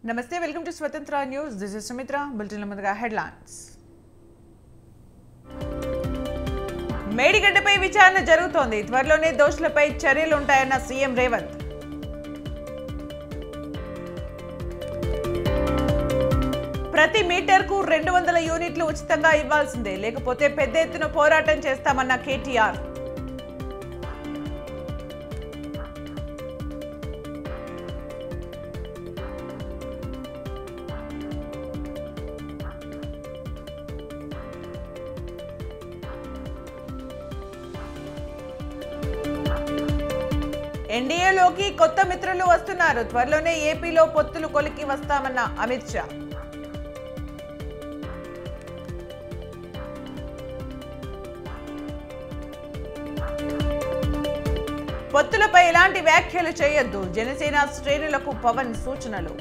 నమస్తే welcome to Swatantra news. This is Sumitra. బులెటిన్ల ముందుగా హెడ్లైన్స్. మేడిగడ్డపై విచారణ జరుగుతోంది. త్వరలోనే దోషులపై చర్యలు ఉంటాయన్న సీఎం రేవంత్. ప్రతి మీటర్కు 200 యూనిట్లు ఉచితంగా ఇవ్వాల్సిందే, లేకపోతే పెద్ద ఎత్తున పోరాటం చేస్తామన్న కేటీఆర్. ఎన్డీఏలోకి కొత్త మిత్రులు వస్తున్నారు. త్వరలోనే ఏపీలో పొత్తులు కొలికి వస్తామన్న అమిత్ షా. పొత్తులపై ఎలాంటి వ్యాఖ్యలు చేయొద్దు, జనసేన శ్రేణులకు పవన్ సూచనలు.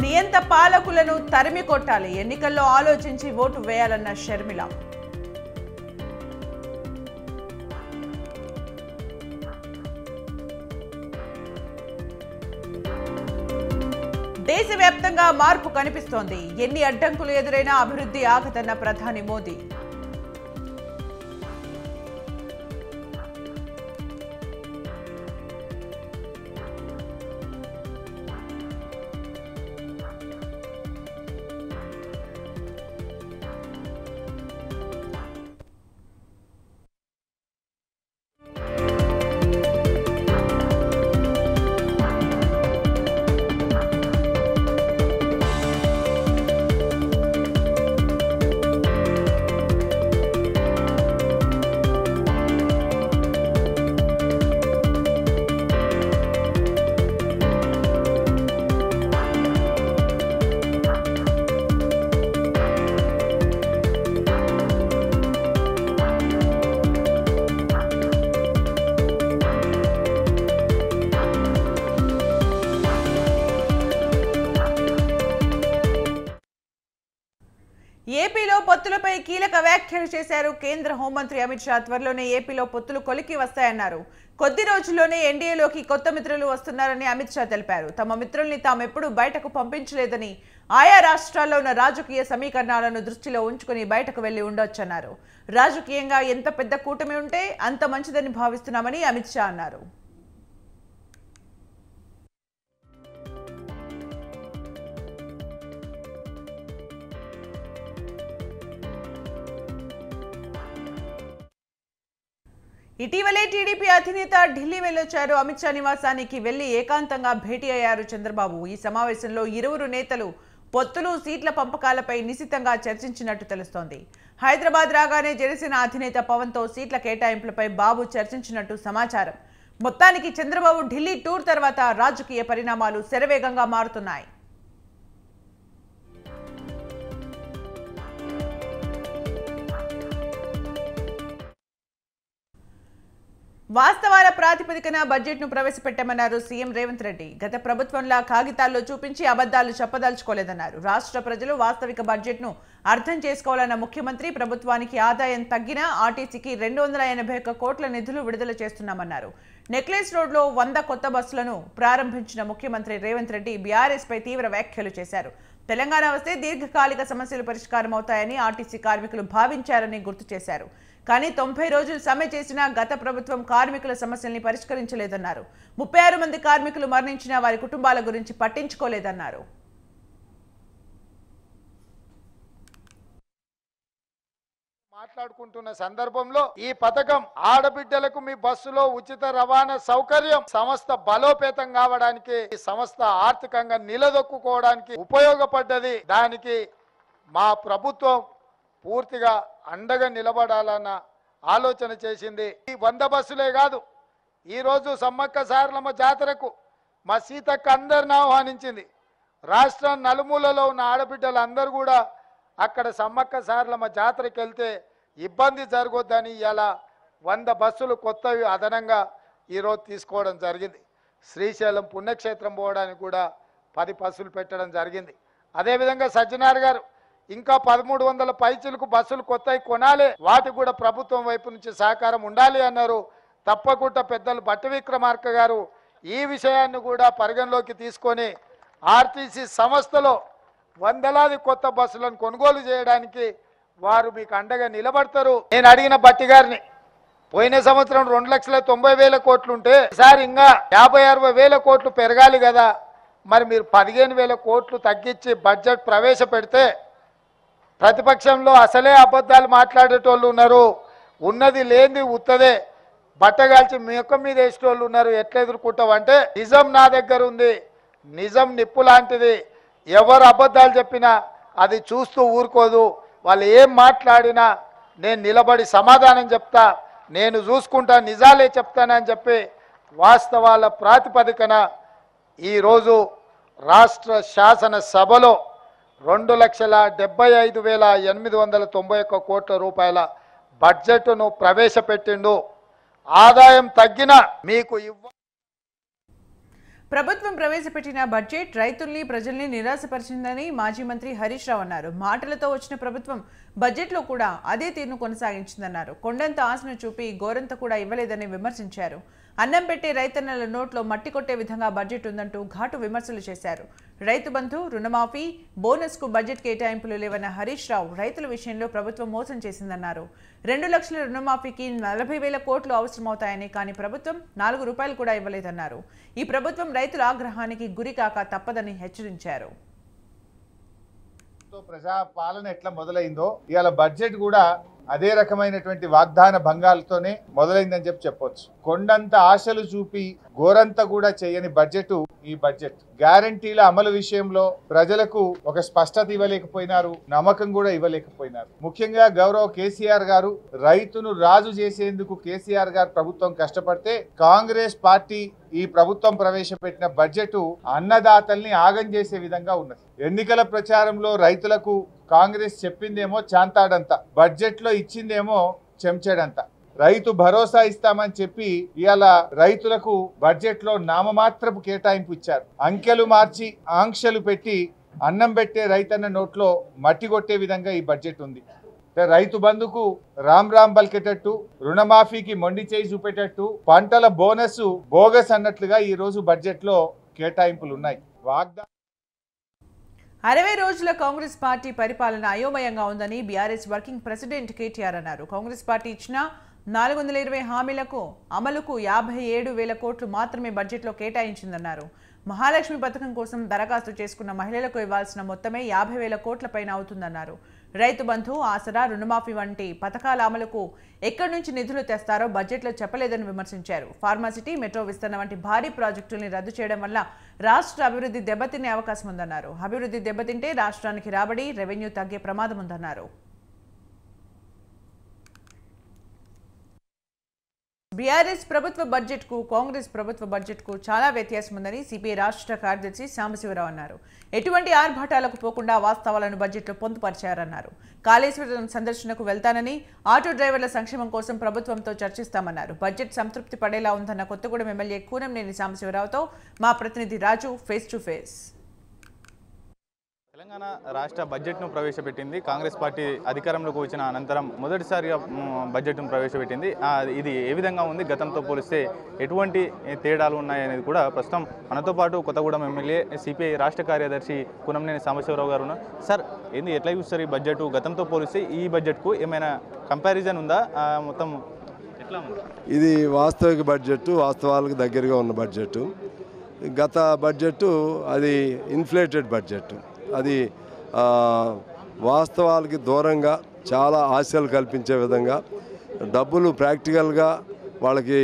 నియంత పాలకులను తరిమి కొట్టాలి, ఎన్నికల్లో ఆలోచించి ఓటు వేయాలన్న షర్మిల. దేశవ్యాప్తంగా మార్పు కనిపిస్తోంది. ఎన్ని అడ్డంకులు ఎదురైనా అభివృద్ధి ఆగదన్న ప్రధాని మోదీ. ఏపీలో పొత్తులపై కీలక వ్యాఖ్యలు చేశారు కేంద్ర హోంమంత్రి అమిత్ షా. త్వరలోనే ఏపీలో పొత్తులు కొలికి వస్తాయన్నారు. కొద్ది రోజుల్లోనే ఎన్డీఏలోకి కొత్త మిత్రులు వస్తున్నారని అమిత్ షా తెలిపారు. తమ మిత్రుల్ని తామెప్పుడు బయటకు పంపించలేదని, ఆయా రాష్ట్రాల్లో ఉన్న రాజకీయ సమీకరణాలను దృష్టిలో ఉంచుకుని బయటకు వెళ్లి ఉండొచ్చన్నారు. రాజకీయంగా ఎంత పెద్ద కూటమి ఉంటే అంత మంచిదని భావిస్తున్నామని అమిత్ షా అన్నారు. ఇటీవలే టీడీపీ అధినేత ఢిల్లీ వెళ్లొచ్చారు. అమిత్ షా నివాసానికి వెళ్లి ఏకాంతంగా భేటీ అయ్యారు చంద్రబాబు. ఈ సమావేశంలో ఇరువురు నేతలు పొత్తులు, సీట్ల పంపకాలపై నిశితంగా చర్చించినట్టు తెలుస్తోంది. హైదరాబాద్ రాగానే జనసేన అధినేత పవన్తో సీట్ల కేటాయింపులపై బాబు చర్చించినట్టు సమాచారం. మొత్తానికి చంద్రబాబు ఢిల్లీ టూర్ తర్వాత రాజకీయ పరిణామాలు శరవేగంగా మారుతున్నాయి. వాస్తవాల ప్రాతిపదికన బడ్జెట్ను ప్రవేశపెట్టామన్నారు సీఎం రేవంత్ రెడ్డి. గత ప్రభుత్వంలా కాగితాల్లో చూపించి అబద్ధాలు చెప్పదలుచుకోలేదన్నారు. రాష్ట్ర ప్రజలు వాస్తవిక బడ్జెట్ను అర్థం చేసుకోవాలన్న ముఖ్యమంత్రి, ప్రభుత్వానికి ఆదాయం తగ్గినా ఆర్టీసీకి 281 కోట్ల నిధులు విడుదల చేస్తున్నామన్నారు. నెక్లెస్ రోడ్లో 100 కొత్త బస్సులను ప్రారంభించిన ముఖ్యమంత్రి రేవంత్ రెడ్డి బీఆర్ఎస్ పై తీవ్ర వ్యాఖ్యలు చేశారు. తెలంగాణ వస్తే దీర్ఘకాలిక సమస్యలు పరిష్కారం అవుతాయని ఆర్టీసీ కార్మికులు భావించారని గుర్తు చేశారు. కానీ 90 రోజులు సమ్మె చేసినా గత ప్రభుత్వం కార్మికుల సమస్యల్ని పరిష్కరించలేదన్నారు. 36 మంది కార్మికులు మరణించినా వారి కుటుంబాల గురించి పట్టించుకోలేదన్నారు. మాట్లాడుకుంటున్న సందర్భంలో ఈ పథకం ఆడబిడ్డలకు మీ బస్సులో ఉచిత రవాణా సౌకర్యం సంస్థ బలోపేతం కావడానికి, ఈ సంస్థ ఆర్థికంగా నిలదొక్కుకోవడానికి ఉపయోగపడ్డది. దానికి మా ప్రభుత్వం పూర్తిగా అండగా నిలబడాలన్న ఆలోచన చేసింది. ఈ 100 బస్సులే కాదు, ఈరోజు సమ్మక్క సారలమ్మ జాతరకు మా సీతక్క అందరిని ఆహ్వానించింది. రాష్ట్రం నలుమూలలో ఉన్న ఆడబిడ్డలందరూ కూడా అక్కడ సమ్మక్క సారలమ్మ జాతరకు వెళ్తే ఇబ్బంది జరగొద్దని ఇలా 100 బస్సులు కొత్తవి అదనంగా ఈరోజు తీసుకోవడం జరిగింది. శ్రీశైలం పుణ్యక్షేత్రం పోవడానికి కూడా 10 బస్సులు పెట్టడం జరిగింది. అదేవిధంగా సజ్జనార్ గారు ఇంకా 1300 పైచీలకు బస్సులు కొత్తవి కొనాలి, వాటికి కూడా ప్రభుత్వం వైపు నుంచి సహకారం ఉండాలి అన్నారు. తప్పకుండా పెద్దలు బట్టి విక్రమార్క గారు ఈ విషయాన్ని కూడా పరిగణలోకి తీసుకొని ఆర్టీసీ సంస్థలో వందలాది కొత్త బస్సులను కొనుగోలు చేయడానికి వారు మీకు అండగా నిలబడతారు. నేను అడిగిన బట్టి గారిని, పోయిన సంవత్సరం 2,90,000 కోట్లు ఉంటే ఈసారి ఇంకా 50-60,000 కోట్లు పెరగాలి కదా, మరి మీరు 15,000 కోట్లు తగ్గించి బడ్జెట్ ప్రవేశపెడితే ప్రతిపక్షంలో అసలే అబద్ధాలు మాట్లాడేటోళ్ళు ఉన్నారు, ఉన్నది లేనిది ఉత్తదే బట్టగాల్చి ముఖం మీద వేసేటోళ్ళు ఉన్నారు. ఎట్లా ఎదుర్కొంటావంటే నిజం నా దగ్గర ఉంది, నిజం నిప్పు లాంటిది, ఎవరు అబద్ధాలు చెప్పినా అది చూస్తూ ఊరుకోదు, వాళ్ళు ఏం మాట్లాడినా నేను నిలబడి సమాధానం చెప్తా, నేను చూసుకుంటా, నిజాలే చెప్తానని చెప్పి వాస్తవాల ప్రాతిపదికన ఈరోజు రాష్ట్ర శాసనసభలో 2,75,891 కోట్ల రూపాయల బడ్జెట్ను ప్రవేశపెట్టిండు. ఆదాయం తగ్గిన మీకు ప్రభుత్వం ప్రవేశపెట్టిన బడ్జెట్ రైతుల్ని ప్రజల్ని నిరాశపరిచిందని మాజీ మంత్రి హరీష్ రావు అన్నారు. మాటలతో వచ్చిన ప్రభుత్వం బడ్జెట్లో కూడా అదే తీరును కొనసాగించిందన్నారు. కొండంత ఆశను చూపి గోరంత కూడా ఇవ్వలేదని విమర్శించారు. అన్నం పెట్టే రైతన్నల నోట్లో మట్టి కొట్టే విధంగా బడ్జెట్ ఉందంటూ ఘాటు విమర్శలు చేశారు. రైతు బంధు, రుణమాఫీ, బోనస్ కు బడ్జెట్ కేటాయింపులు లేవన్న హరీష్ రావు రైతుల విషయంలో ప్రభుత్వం మోసం చేసిందన్నారు. 2 లక్షల రుణమాఫీకి 40,000 కోట్లు అవసరమవుతాయని, కానీ ప్రభుత్వం 4 రూపాయలు కూడా ఇవ్వలేదన్నారు. ఈ ప్రభుత్వం రైతుల ఆగ్రహానికి గురికాక తప్పదని హెచ్చరించారు. ప్రజా పాలన ఎట్లా మొదలైందో ఇవాళ బడ్జెట్ కూడా అదే రకమైనటువంటి వాగ్దాన భంగాలతోనే మొదలైందని చెప్పొచ్చు. కొండంత ఆశలు చూపి గోరంత కూడా చేయని బడ్జెట్ ఈ బడ్జెట్. గ్యారంటీల అమలు విషయంలో ప్రజలకు ఒక స్పష్టత ఇవ్వలేకపోయినారు, నమ్మకం కూడా ఇవ్వలేకపోయినారు. ముఖ్యంగా గౌరవ కేసీఆర్ గారు రైతును రాజు చేసేందుకు కేసీఆర్ గారు ప్రభుత్వం కష్టపడితే కాంగ్రెస్ పార్టీ ఈ ప్రభుత్వం ప్రవేశపెట్టిన బడ్జెట్ అన్నదాతల్ని ఆగం చేసే విధంగా ఉన్నది. ఎన్నికల ప్రచారంలో రైతులకు కాంగ్రెస్ చెప్పిందేమో చాంతాడంత, బడ్జెట్ లో ఇచ్చిందేమో చెంచాడంత. రైతు భరోసా ఇస్తామని చెప్పి ఇవాళ రైతులకు బడ్జెట్ లో నామమాత్రపు కేటాయింపు ఇచ్చారు. అంకెలు మార్చి ఆంక్షలు పెట్టి అన్నం పెట్టే రైతన్న నోట్లో మట్టి కొట్టే విధంగా ఈ బడ్జెట్ ఉంది. రైతు బంధుకు రామ్ రామ్ బలికేటట్టు, రుణమాఫీకి మొండి చేయి చూపేటట్టు, పంటల బోనస్ బోగస్ అన్నట్లుగా ఈ రోజు బడ్జెట్ లో కేటాయింపులు ఉన్నాయి. 60 రోజుల కాంగ్రెస్ పార్టీ పరిపాలన అయోమయంగా ఉందని బీఆర్ఎస్ వర్కింగ్ ప్రెసిడెంట్ కేటీఆర్ అన్నారు. కాంగ్రెస్ పార్టీ ఇచ్చిన 420 హామీలకు అమలుకు 57,000 కోట్లు మాత్రమే బడ్జెట్లో కేటాయించిందన్నారు. మహాలక్ష్మి పథకం కోసం దరఖాస్తు చేసుకున్న మహిళలకు ఇవ్వాల్సిన మొత్తమే 50,000 కోట్ల పైన అవుతుందన్నారు. రైతు బంధు, ఆసరా, రుణమాఫీ వంటి పథకాల అమలుకు ఎక్కడి నుంచి నిధులు తెస్తారో బడ్జెట్లో చెప్పలేదని విమర్శించారు. ఫార్మాసిటీ, మెట్రో విస్తరణ వంటి భారీ ప్రాజెక్టుల్ని రద్దు చేయడం వల్ల రాష్ట్ర అభివృద్ధి దెబ్బతినే అవకాశం ఉందన్నారు. అభివృద్ధి దెబ్బతింటే రాష్ట్రానికి రాబడి, రెవెన్యూ తగ్గే ప్రమాదం ఉందన్నారు. బీఆర్ఎస్ ప్రభుత్వ బడ్జెట్కు కాంగ్రెస్ ప్రభుత్వ బడ్జెట్కు చాలా వ్యత్యాసం ఉందని సిపిఐ రాష్ట్ర కార్యదర్శి సాంబశివరావు అన్నారు. ఎటువంటి ఆర్భాటాలకు పోకుండా వాస్తవాలను బడ్జెట్లో పొందుపరిచారన్నారు. కాళేశ్వరం సందర్శనకు వెళ్తానని, ఆటో డ్రైవర్ల సంక్షేమం కోసం ప్రభుత్వంతో చర్చిస్తామన్నారు. బడ్జెట్ సంతృప్తి పడేలా ఉందన్న కొత్తగూడెం ఎమ్మెల్యే కూనంనేని సాంబశివరావుతో మా ప్రతినిధి రాజు ఫేస్ టు ఫేస్. తెలంగాణ రాష్ట్ర బడ్జెట్ను ప్రవేశపెట్టింది కాంగ్రెస్ పార్టీ అధికారంలోకి వచ్చిన అనంతరం మొదటిసారిగా బడ్జెట్ను ప్రవేశపెట్టింది. ఇది ఏ విధంగా ఉంది, గతంతో పోలిస్తే ఎటువంటి తేడాలు ఉన్నాయనేది కూడా ప్రస్తుతం మనతో పాటు కొత్తగూడెం ఎమ్మెల్యే సిపిఐ రాష్ట్ర కార్యదర్శి కూనంనేని సాంబశివరావు గారు ఉన్నారు. సార్, ఎట్లా చూస్తారు ఈ బడ్జెట్? గతంతో పోలిస్తే ఈ బడ్జెట్కు ఏమైనా కంపారిజన్ ఉందా? మొత్తం ఎట్లా ఉంది? ఇది వాస్తవిక బడ్జెట్, వాస్తవాలకు దగ్గరగా ఉన్న బడ్జెట్. గత బడ్జెట్ అది ఇన్ఫ్లేటెడ్ బడ్జెట్. అది వాస్తవాలకి దూరంగా చాలా ఆశలు కల్పించే విధంగా డబ్బులు ప్రాక్టికల్గా వాళ్ళకి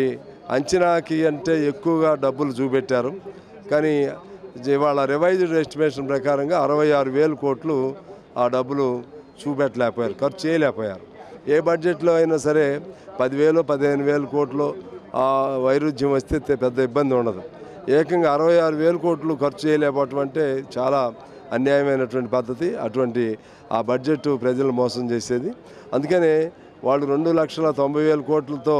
అంచనాకి అంటే ఎక్కువగా డబ్బులు చూపెట్టారు. కానీ ఇవాళ రివైజ్డ్ ఎస్టిమేషన్ ప్రకారంగా 66,000 కోట్లు ఆ డబ్బులు చూపెట్టలేకపోయారు, ఖర్చు చేయలేకపోయారు. ఏ బడ్జెట్లో అయినా సరే 10,000 15,000 కోట్లు వైరుధ్యం వస్తే పెద్ద ఇబ్బంది ఉండదు. ఏకంగా 66,000 కోట్లు ఖర్చు చేయలేకపోవటం అంటే చాలా అన్యాయమైనటువంటి పద్ధతి. అటువంటి ఆ బడ్జెట్ ప్రజలు మోసం చేసేది. అందుకనే వాళ్ళు 2,90,000 కోట్లతో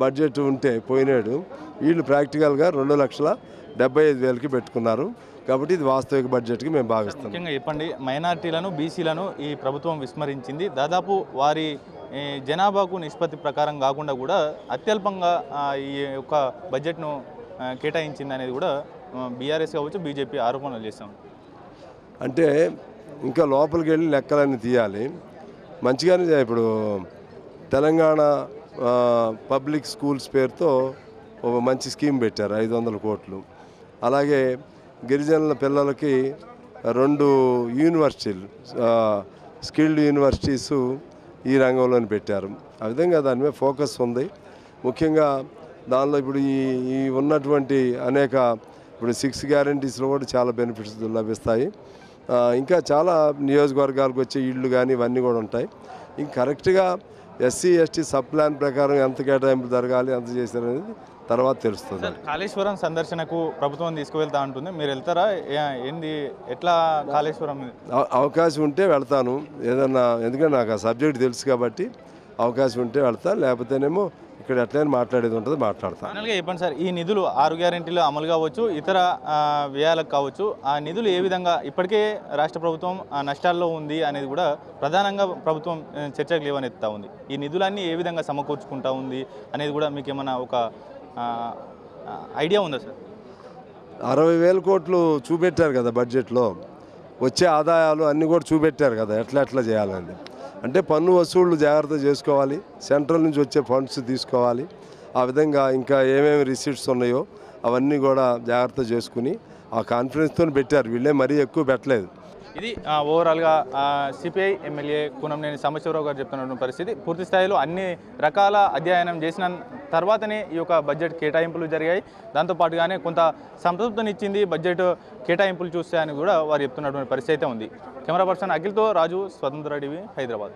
బడ్జెట్ ఉంటే పోయినాడు, వీళ్ళు ప్రాక్టికల్గా 2,75,000కి పెట్టుకున్నారు. కాబట్టి ఇది వాస్తవిక బడ్జెట్గా మేము భావిస్తాం. ముఖ్యంగా చెప్పండి, మైనార్టీలను బీసీలను ఈ ప్రభుత్వం విస్మరించింది. దాదాపు వారి జనాభాకు నిష్పత్తి ప్రకారం కాకుండా కూడా అత్యల్పంగా ఈ యొక్క బడ్జెట్ను కేటాయించింది అనేది కూడా బీఆర్ఎస్ కావచ్చు బీజేపీ ఆరోపణలు చేస్తాం. అంటే ఇంకా లోపలికి వెళ్ళి లెక్కలన్నీ తీయాలి. మంచిగానే ఇప్పుడు తెలంగాణ పబ్లిక్ స్కూల్స్ పేరుతో ఒక మంచి స్కీమ్ పెట్టారు, 500 కోట్లు. అలాగే గిరిజనుల పిల్లలకి 2 యూనివర్సిటీలు, స్కిల్డ్ యూనివర్సిటీసు ఈ రంగంలోనే పెట్టారు. ఆ విధంగా దాని మీద ఫోకస్ ఉంది. ముఖ్యంగా దానిలో ఇప్పుడు ఈ ఉన్నటువంటి అనేక ఇప్పుడు 6 గ్యారంటీస్లో కూడా చాలా బెనిఫిట్స్ లభిస్తాయి. ఇంకా చాలా నియోజకవర్గాలకు వచ్చే ఇళ్ళు కానీ ఇవన్నీ కూడా ఉంటాయి. ఇంక కరెక్ట్గా ఎస్సీ ఎస్టీ సబ్ ప్లాన్ ప్రకారం ఎంత కేటాయింపు జరగాలి, ఎంత చేశారనేది తర్వాత తెలుస్తుంది. కాళేశ్వరం సందర్శనకు ప్రభుత్వం తీసుకువెళ్తా ఉంటుంది, మీరు వెళ్తారా? ఏంది, ఎట్లా కాళేశ్వరం? అవకాశం ఉంటే వెళ్తాను ఏదన్నా, ఎందుకంటే నాకు ఆ సబ్జెక్ట్ తెలుసు కాబట్టి అవకాశం ఉంటే వెళ్తాను, లేకపోతేనేమో ఇక్కడ ఎట్లయినా మాట్లాడేది ఉంటుంది మాట్లాడతాను. ఫైనల్గా చెప్పండి సార్, ఈ నిధులు 6 గ్యారెంటీలు అమలు కావచ్చు, ఇతర వ్యయాలకు కావచ్చు, ఆ నిధులు ఏ విధంగా ఇప్పటికే రాష్ట్ర ప్రభుత్వం నష్టాల్లో ఉంది అనేది కూడా ప్రధానంగా ప్రభుత్వం చర్చకు లేవనెత్తుతా ఉంది. ఈ నిధులన్నీ ఏ విధంగా సమకూర్చుకుంటా ఉంది అనేది కూడా మీకు ఏమైనా ఒక ఐడియా ఉందా సార్? 60,000 కోట్లు చూపెట్టారు కదా బడ్జెట్లో, వచ్చే ఆదాయాలు అన్నీ కూడా చూపెట్టారు కదా ఎట్లా చేయాలని. అంటే పన్ను వసూళ్లు జాగ్రత్త చేసుకోవాలి, సెంట్రల్ నుంచి వచ్చే ఫండ్స్ తీసుకోవాలి. ఆ విధంగా ఇంకా ఏమేమి రిసీట్స్ ఉన్నాయో అవన్నీ కూడా జాగ్రత్త చేసుకుని ఆ కాన్ఫిడెన్స్తో పెట్టారు. వీళ్ళే మరీ ఎక్కువ పెట్టలేదు. ఇది ఓవరాల్గా సిపిఐ ఎమ్మెల్యే కూనంనేని సాంబశివరావు గారు చెప్తున్న పరిస్థితి. పూర్తి స్థాయిలో అన్ని రకాల అధ్యయనం చేసిన తర్వాతనే ఈ యొక్క బడ్జెట్ కేటాయింపులు జరిగాయి. దాంతోపాటుగానే కొంత సంతృప్తినిచ్చింది బడ్జెట్ కేటాయింపులు చూస్తే అని కూడా వారు చెప్తున్నటువంటి పరిస్థితి అయితే ఉంది. కెమెరా పర్సన్ అఖిల్తో రాజు, స్వతంత్ర టీవీ, హైదరాబాద్.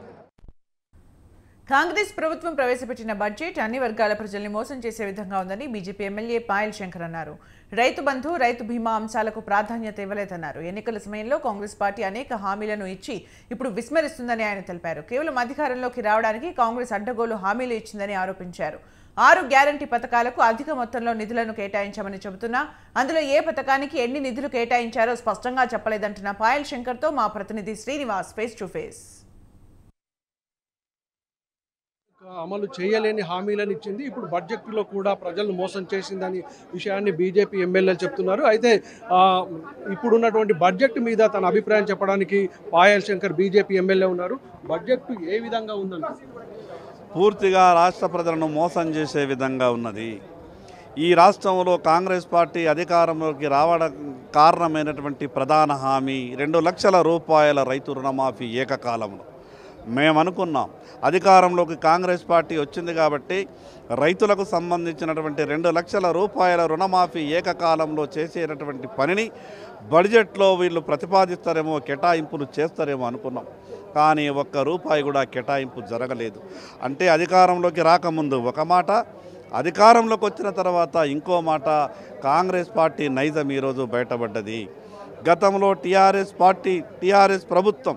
కాంగ్రెస్ ప్రభుత్వం ప్రవేశపెట్టిన బడ్జెట్ అన్ని వర్గాల ప్రజల్ని మోసం చేసే విధంగా ఉందని బీజేపీ ఎమ్మెల్యే పాయల్ శంకర్ అన్నారు. రైతు బంధు, రైతు బీమా అంశాలకు ప్రాధాన్యత ఇవ్వలేదన్నారు. ఎన్నికల సమయంలో కాంగ్రెస్ పార్టీ అనేక హామీలను ఇచ్చి ఇప్పుడు విస్మరిస్తుందని ఆయన తెలిపారు. కేవలం అధికారంలోకి రావడానికి కాంగ్రెస్ అడ్డగోలు హామీలు ఇచ్చిందని ఆరోపించారు. 6 గ్యారంటీ పథకాలకు అధిక మొత్తంలో నిధులను కేటాయించామని చెబుతున్నా అందులో ఏ పథకానికి ఎన్ని నిధులు కేటాయించారో స్పష్టంగా చెప్పలేదంటున్న పాయల్ శంకర్తో మా ప్రతినిధి శ్రీనివాస్ ఫేస్ టు ఫేస్. అమలు చేయలేని హామీలను ఇచ్చింది, ఇప్పుడు బడ్జెట్లో కూడా ప్రజలను మోసం చేసిందని విషయాన్ని బీజేపీ ఎమ్మెల్యేలు చెప్తున్నారు. అయితే ఇప్పుడున్నటువంటి బడ్జెట్ మీద తన అభిప్రాయం చెప్పడానికి పాయల్ శంకర్ బీజేపీ ఎమ్మెల్యే ఉన్నారు. బడ్జెట్ ఏ విధంగా ఉందంటే పూర్తిగా రాష్ట్ర ప్రజలను మోసం చేసే విధంగా ఉన్నది. ఈ రాష్ట్రంలో కాంగ్రెస్ పార్టీ అధికారంలోకి రావడం కారణమైనటువంటి ప్రధాన హామీ 2 లక్షల రూపాయల రైతు రుణమాఫీ ఏకకాలంలో. మేము అనుకున్నాం అధికారంలోకి కాంగ్రెస్ పార్టీ వచ్చింది కాబట్టి రైతులకు సంబంధించినటువంటి 2 లక్షల రూపాయల రుణమాఫీ ఏకకాలంలో చేసేటటువంటి పనిని బడ్జెట్లో వీళ్ళు ప్రతిపాదిస్తారేమో, కేటాయింపులు చేస్తారేమో అనుకున్నాం. కానీ ₹1 కూడా కేటాయింపు జరగలేదు. అంటే అధికారంలోకి రాకముందు ఒక మాట, అధికారంలోకి వచ్చిన తర్వాత ఇంకో మాట. కాంగ్రెస్ పార్టీ నైజం ఈరోజు బయటపడ్డది. గతంలో టీఆర్ఎస్ ప్రభుత్వం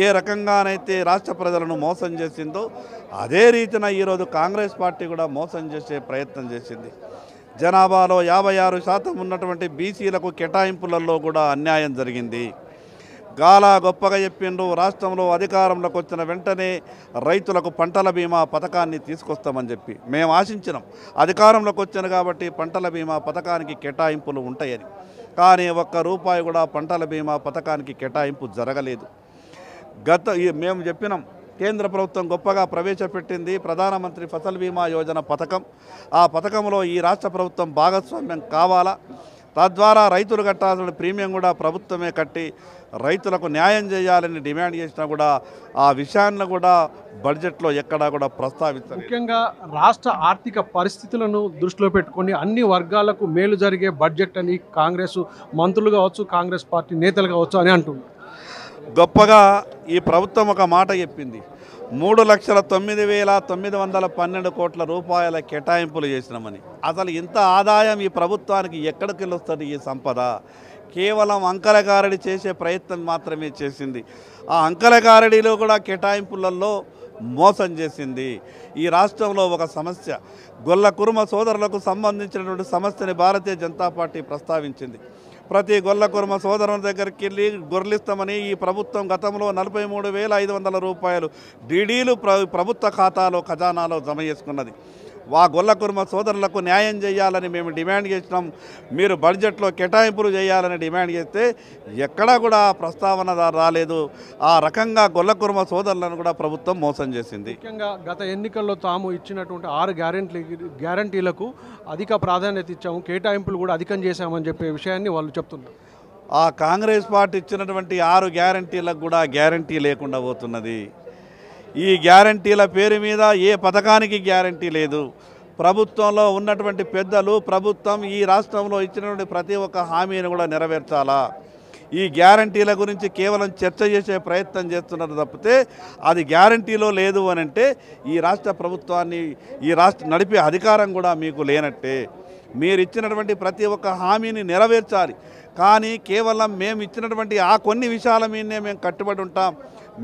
ఏ రకంగానైతే రాష్ట్ర ప్రజలను మోసం చేసిందో అదే రీతిన ఈరోజు కాంగ్రెస్ పార్టీ కూడా మోసం చేసే ప్రయత్నం చేసింది. జనాభాలో 56% ఉన్నటువంటి బీసీలకు కేటాయింపులలో కూడా అన్యాయం జరిగింది. గాలా గొప్పగా చెప్పిండ్రు, రాష్ట్రంలో అధికారంలోకి వచ్చిన వెంటనే రైతులకు పంటల బీమా పథకాన్ని తీసుకొస్తామని చెప్పి మేము ఆశించినాం. అధికారంలోకి వచ్చాను కాబట్టి పంటల బీమా పథకానికి కేటాయింపులు ఉంటాయని. కానీ ₹1 కూడా పంటల బీమా పథకానికి కేటాయింపు జరగలేదు. మేము చెప్పినాం, కేంద్ర ప్రభుత్వం గొప్పగా ప్రవేశపెట్టింది ప్రధానమంత్రి ఫసల్ బీమా యోజన పథకం. ఆ పథకంలో ఈ రాష్ట్ర ప్రభుత్వం భాగస్వామ్యం కావాలా, తద్వారా రైతులు కట్టాల్సిన ప్రీమియం కూడా ప్రభుత్వమే కట్టి రైతులకు న్యాయం చేయాలని డిమాండ్ చేసినా కూడా ఆ విషయాన్ని కూడా బడ్జెట్లో ఎక్కడా కూడా ప్రస్తావిస్తారు. ముఖ్యంగా రాష్ట్ర ఆర్థిక పరిస్థితులను దృష్టిలో పెట్టుకొని అన్ని వర్గాలకు మేలు జరిగే బడ్జెట్ అని కాంగ్రెస్ మంత్రులు కావచ్చు, కాంగ్రెస్ పార్టీ నేతలు కావచ్చు అని అంటున్నారు. గొప్పగా ఈ ప్రభుత్వం ఒక మాట చెప్పింది, 3,09,912 కోట్ల రూపాయల కేటాయింపులు చేసినామని. అసలు ఇంత ఆదాయం ఈ ప్రభుత్వానికి ఎక్కడికి వెళ్ళొస్తుంది? ఈ సంపద కేవలం అంకలగారడి చేసే ప్రయత్నం మాత్రమే చేసింది. ఆ అంకలగారడిలో కూడా కేటాయింపులలో మోసం చేసింది. ఈ రాష్ట్రంలో ఒక సమస్య, గొల్ల కురుమ సోదరులకు సంబంధించినటువంటి సమస్యని భారతీయ జనతా పార్టీ ప్రస్తావించింది. ప్రతి గొల్ల కుర్మ సోదరుల దగ్గరికి వెళ్ళి గొర్రెలిస్తామని ఈ ప్రభుత్వం గతంలో 43,500 రూపాయలు డీడీలు ప్రభుత్వ ఖాతాలో ఖజానాలో జమ చేసుకున్నది. గొల్ల కుర్మ సోదరులకు న్యాయం చేయాలని మేము డిమాండ్ చేసినాం. మీరు బడ్జెట్లో కేటాయింపులు చేయాలని డిమాండ్ చేస్తే ఎక్కడా కూడా ప్రస్తావన రాలేదు. ఆ రకంగా గొల్ల కుర్మ సోదరులను కూడా ప్రభుత్వం మోసం చేసింది. ముఖ్యంగా గత ఎన్నికల్లో తాము ఇచ్చినటువంటి 6 గ్యారంటీలకు అధిక ప్రాధాన్యత ఇచ్చాము, కేటాయింపులు కూడా అధికం చేశామని చెప్పే విషయాన్ని వాళ్ళు చెప్తున్నారు. ఆ కాంగ్రెస్ పార్టీ ఇచ్చినటువంటి 6 గ్యారంటీలకు కూడా గ్యారంటీ లేకుండా పోతున్నది. ఈ గ్యారంటీల పేరు మీద ఏ పథకానికి గ్యారంటీ లేదు. ప్రభుత్వంలో ఉన్నటువంటి పెద్దలు ప్రభుత్వం ఈ రాష్ట్రంలో ఇచ్చినటువంటి ప్రతి ఒక్క హామీని కూడా నెరవేర్చాలా. ఈ గ్యారంటీల గురించి కేవలం చర్చ చేసే ప్రయత్నం చేస్తున్నారు తప్పితే అది గ్యారంటీలో లేదు అని అంటే ఈ రాష్ట్ర ప్రభుత్వాన్ని నడిపే అధికారం కూడా మీకు లేనట్టే. మీరు ఇచ్చినటువంటి ప్రతి ఒక్క హామీని నెరవేర్చాలి. కానీ కేవలం మేము ఇచ్చినటువంటి ఆ కొన్ని విషయాల మీదనే మేము కట్టుబడి ఉంటాం,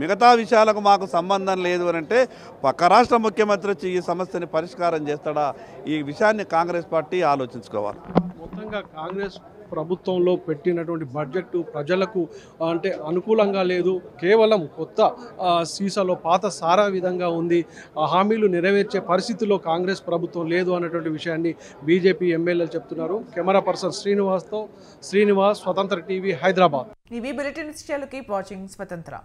మిగతా విషయాలకు మాకు సంబంధం లేదు అని అంటే పక్క రాష్ట్ర ముఖ్యమంత్రి వచ్చి ఈ సమస్యని పరిష్కారం చేస్తాడా? ఈ విషయాన్ని కాంగ్రెస్ పార్టీ ఆలోచించుకోవాలి. మొత్తంగా కాంగ్రెస్ ప్రభుత్వంలో పెట్టినటువంటి బడ్జెట్ ప్రజలకు అంటే అనుకూలంగా లేదు, కేవలం కొత్త సీసాలో పాత సారా విధంగా ఉంది. ఆ హామీలు నెరవేర్చే పరిస్థితిలో కాంగ్రెస్ ప్రభుత్వం లేదు అన్నటువంటి విషయాన్ని బీజేపీ ఎమ్మెల్యేలు చెప్తున్నారు. కెమెరా పర్సన్ శ్రీనివాస్, స్వతంత్ర టీవీ, హైదరాబాద్. ఈ బులెటిన్ కీప్ వాచింగ్ స్వతంత్ర.